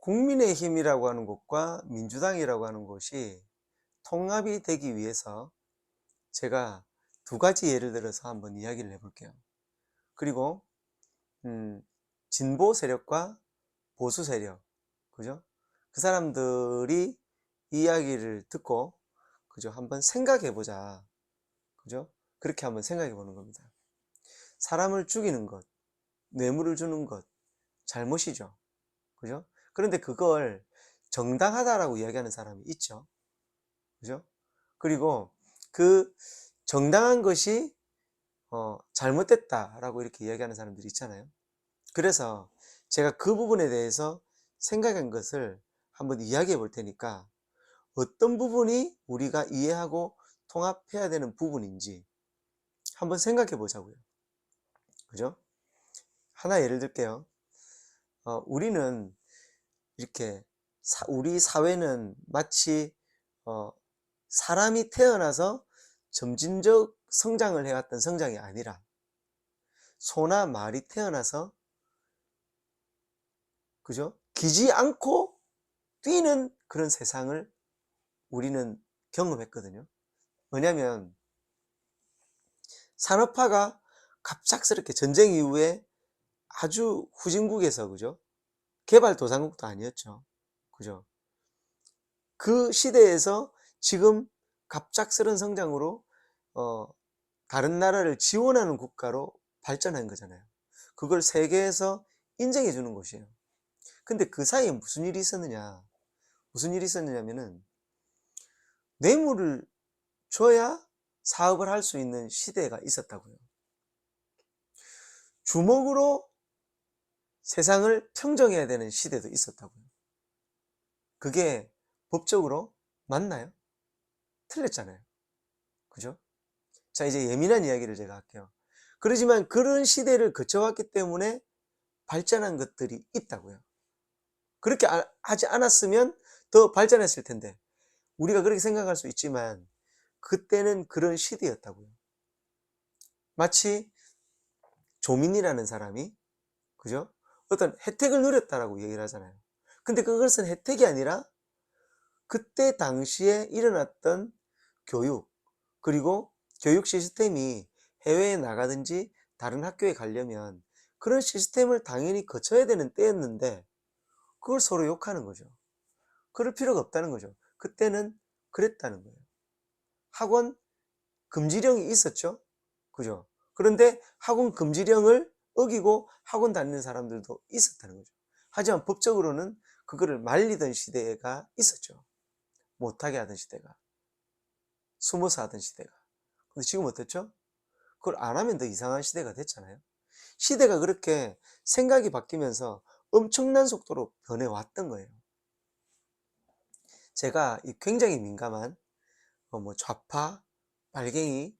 국민의힘이라고 하는 곳과 민주당이라고 하는 곳이 통합이 되기 위해서 제가 두 가지 예를 들어서 한번 이야기를 해볼게요. 그리고 진보 세력과 보수 세력, 그죠? 그 사람들이 이야기를 듣고, 그죠? 한번 생각해 보자, 그죠? 그렇게 한번 생각해 보는 겁니다. 사람을 죽이는 것, 뇌물을 주는 것, 잘못이죠, 그죠? 그런데 그걸 정당하다라고 이야기하는 사람이 있죠, 그죠? 그리고 그 정당한 것이 잘못됐다라고 이렇게 이야기하는 사람들이 있잖아요. 그래서 제가 그 부분에 대해서 생각한 것을 한번 이야기해 볼 테니까 어떤 부분이 우리가 이해하고 통합해야 되는 부분인지 한번 생각해 보자고요. 그죠? 하나 예를 들게요. 우리는 이렇게 우리 사회는 마치 사람이 태어나서 점진적 성장을 해왔던 성장이 아니라 소나 말이 태어나서, 그죠? 기지 않고 뛰는 그런 세상을 우리는 경험했거든요. 뭐냐면 산업화가 갑작스럽게 전쟁 이후에 아주 후진국에서, 그죠? 개발도상국도 아니었죠. 그죠? 그 시대에서 지금 갑작스런 성장으로 다른 나라를 지원하는 국가로 발전한 거잖아요. 그걸 세계에서 인정해 주는 곳이에요. 근데 그 사이에 무슨 일이 있었느냐? 무슨 일이 있었느냐면은 뇌물을 줘야 사업을 할 수 있는 시대가 있었다고요. 주먹으로 세상을 평정해야 되는 시대도 있었다고요. 그게 법적으로 맞나요? 틀렸잖아요. 그죠? 자, 이제 예민한 이야기를 제가 할게요. 그러지만 그런 시대를 거쳐왔기 때문에 발전한 것들이 있다고요. 그렇게 하지 않았으면 더 발전했을 텐데, 우리가 그렇게 생각할 수 있지만 그때는 그런 시대였다고요. 마치 조민이라는 사람이, 그죠? 어떤 혜택을 누렸다라고 얘기를 하잖아요. 근데 그것은 혜택이 아니라 그때 당시에 일어났던 교육, 그리고 교육 시스템이 해외에 나가든지 다른 학교에 가려면 그런 시스템을 당연히 거쳐야 되는 때였는데 그걸 서로 욕하는 거죠. 그럴 필요가 없다는 거죠. 그때는 그랬다는 거예요. 학원 금지령이 있었죠. 그죠? 그런데 학원 금지령을 어기고 학원 다니는 사람들도 있었다는 거죠. 하지만 법적으로는 그거를 말리던 시대가 있었죠. 못하게 하던 시대가. 숨어서 하던 시대가. 근데 지금 어떻죠? 그걸 안 하면 더 이상한 시대가 됐잖아요. 시대가 그렇게 생각이 바뀌면서 엄청난 속도로 변해왔던 거예요. 제가 굉장히 민감한 뭐 좌파, 빨갱이,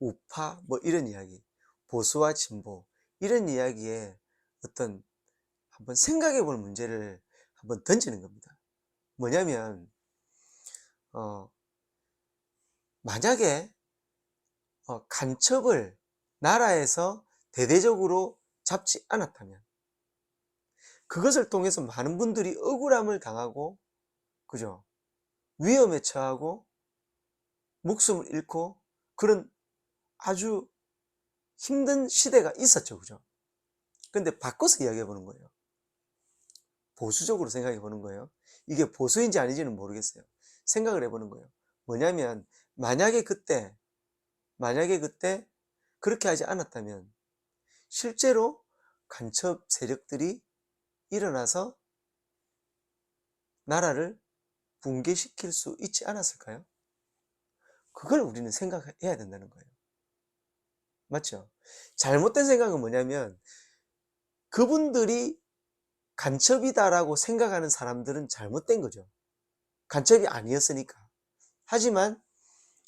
우파 뭐 이런 이야기, 보수와 진보 이런 이야기에 어떤 한번 생각해 볼 문제를 한번 던지는 겁니다. 뭐냐면 만약에 간첩을 나라에서 대대적으로 잡지 않았다면 그것을 통해서 많은 분들이 억울함을 당하고, 그죠? 위험에 처하고 목숨을 잃고 그런 아주 힘든 시대가 있었죠. 그죠? 근데 바꿔서 이야기해 보는 거예요. 보수적으로 생각해 보는 거예요. 이게 보수인지 아닌지는 모르겠어요. 생각을 해 보는 거예요. 뭐냐면 만약에 그때 그렇게 하지 않았다면 실제로 간첩 세력들이 일어나서 나라를 붕괴시킬 수 있지 않았을까요? 그걸 우리는 생각해야 된다는 거예요. 맞죠? 잘못된 생각은 뭐냐면 그분들이 간첩이다라고 생각하는 사람들은 잘못된 거죠. 간첩이 아니었으니까. 하지만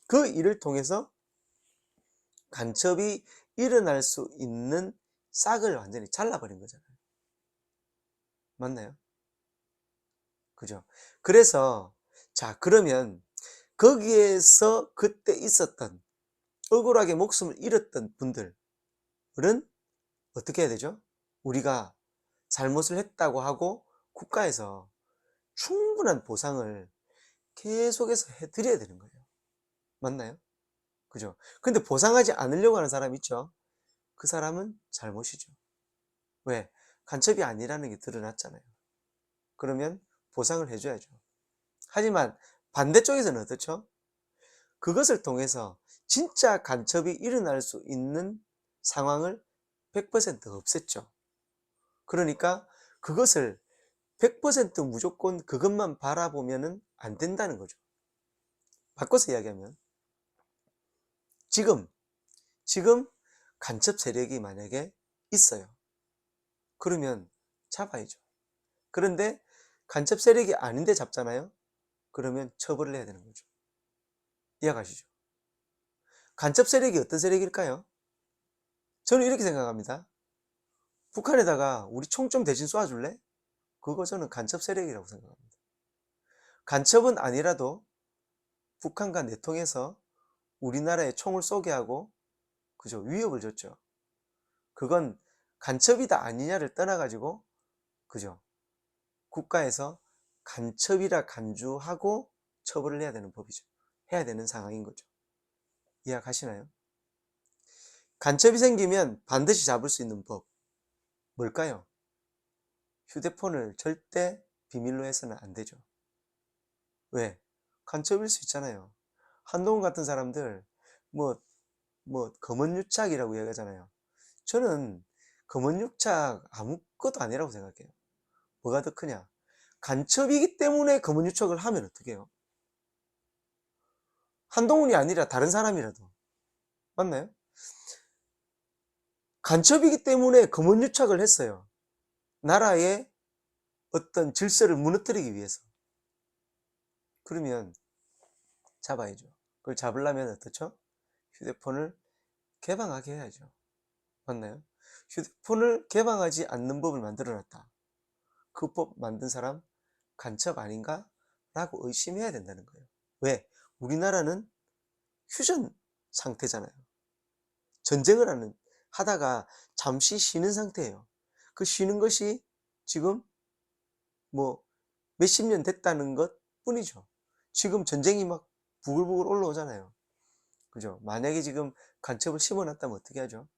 그 일을 통해서 간첩이 일어날 수 있는 싹을 완전히 잘라버린 거잖아요. 맞나요? 그죠? 그래서 자, 그러면 거기에서 그때 있었던 억울하게 목숨을 잃었던 분들은 어떻게 해야 되죠? 우리가 잘못을 했다고 하고 국가에서 충분한 보상을 계속해서 해드려야 되는 거예요. 맞나요? 그죠? 근데 보상하지 않으려고 하는 사람 있죠? 그 사람은 잘못이죠. 왜? 간첩이 아니라는 게 드러났잖아요. 그러면 보상을 해줘야죠. 하지만 반대쪽에서는 어떻죠? 그것을 통해서 진짜 간첩이 일어날 수 있는 상황을 100% 없앴죠. 그러니까 그것을 100% 무조건 그것만 바라보면은 안 된다는 거죠. 바꿔서 이야기하면 지금 간첩 세력이 만약에 있어요. 그러면 잡아야죠. 그런데 간첩 세력이 아닌데 잡잖아요. 그러면 처벌을 해야 되는 거죠. 이해가시죠? 간첩 세력이 어떤 세력일까요? 저는 이렇게 생각합니다. 북한에다가 우리 총 좀 대신 쏴줄래? 그거 저는 간첩 세력이라고 생각합니다. 간첩은 아니라도 북한과 내통해서 우리나라에 총을 쏘게 하고 그죠? 위협을 줬죠. 그건 간첩이다 아니냐를 떠나가지고 그죠? 국가에서 간첩이라 간주하고 처벌을 해야 되는 법이죠. 해야 되는 상황인 거죠. 이해가시나요? 간첩이 생기면 반드시 잡을 수 있는 법 뭘까요? 휴대폰을 절대 비밀로 해서는 안 되죠. 왜? 간첩일 수 있잖아요. 한동훈 같은 사람들 뭐 검은 유착이라고 이야기하잖아요. 저는 검은 유착 아무것도 아니라고 생각해요. 뭐가 더 크냐? 간첩이기 때문에 검은 유착을 하면 어떻게 해요? 한동훈이 아니라 다른 사람이라도 맞나요? 간첩이기 때문에 검은 유착을 했어요. 나라의 어떤 질서를 무너뜨리기 위해서. 그러면 잡아야죠. 그걸 잡으려면 어떻죠? 휴대폰을 개방하게 해야죠. 맞나요? 휴대폰을 개방하지 않는 법을 만들어 놨다. 그 법 만든 사람 간첩 아닌가? 라고 의심해야 된다는 거예요. 왜? 우리나라는 휴전 상태잖아요. 전쟁을 하다가 잠시 쉬는 상태예요. 그 쉬는 것이 지금 뭐 몇십 년 됐다는 것 뿐이죠. 지금 전쟁이 막 부글부글 올라오잖아요. 그죠? 만약에 지금 간첩을 심어놨다면 어떻게 하죠?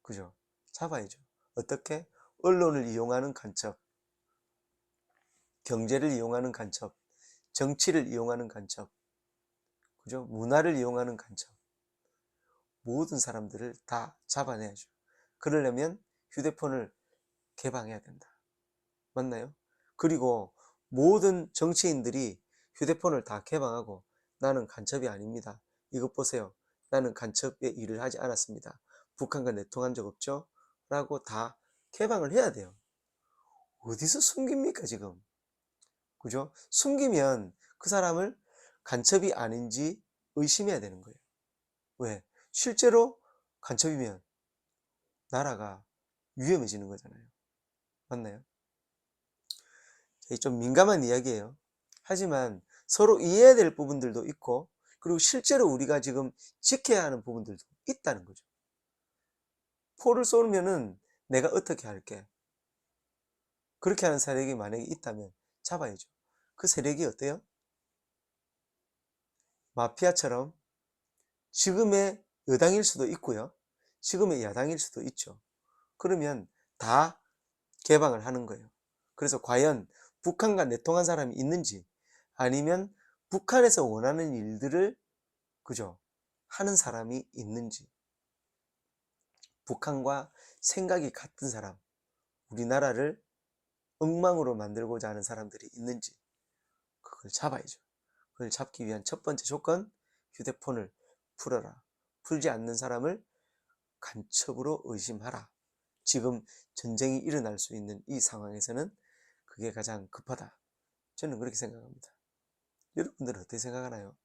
그죠? 잡아야죠. 어떻게? 언론을 이용하는 간첩, 경제를 이용하는 간첩, 정치를 이용하는 간첩, 그죠? 문화를 이용하는 간첩. 모든 사람들을 다 잡아내야죠. 그러려면 휴대폰을 개방해야 된다. 맞나요? 그리고 모든 정치인들이 휴대폰을 다 개방하고 나는 간첩이 아닙니다. 이것 보세요. 나는 간첩의 일을 하지 않았습니다. 북한과 내통한 적 없죠? 라고 다 개방을 해야 돼요. 어디서 숨깁니까 지금? 그죠? 숨기면 그 사람을 간첩이 아닌지 의심해야 되는 거예요. 왜? 실제로 간첩이면 나라가 위험해지는 거잖아요. 맞나요? 좀 민감한 이야기예요. 하지만 서로 이해해야 될 부분들도 있고 그리고 실제로 우리가 지금 지켜야 하는 부분들도 있다는 거죠. 포를 쏘면은 내가 어떻게 할게? 그렇게 하는 세력이 만약에 있다면 잡아야죠. 그 세력이 어때요? 마피아처럼 지금의 여당일 수도 있고요. 지금의 야당일 수도 있죠. 그러면 다 개방을 하는 거예요. 그래서 과연 북한과 내통한 사람이 있는지 아니면 북한에서 원하는 일들을 그죠? 하는 사람이 있는지 북한과 생각이 같은 사람 우리나라를 엉망으로 만들고자 하는 사람들이 있는지 그걸 잡아야죠. 그걸 잡기 위한 첫 번째 조건 휴대폰을 풀어라. 풀지 않는 사람을 간첩으로 의심하라. 지금 전쟁이 일어날 수 있는 이 상황에서는 그게 가장 급하다. 저는 그렇게 생각합니다. 여러분들은 어떻게 생각하나요?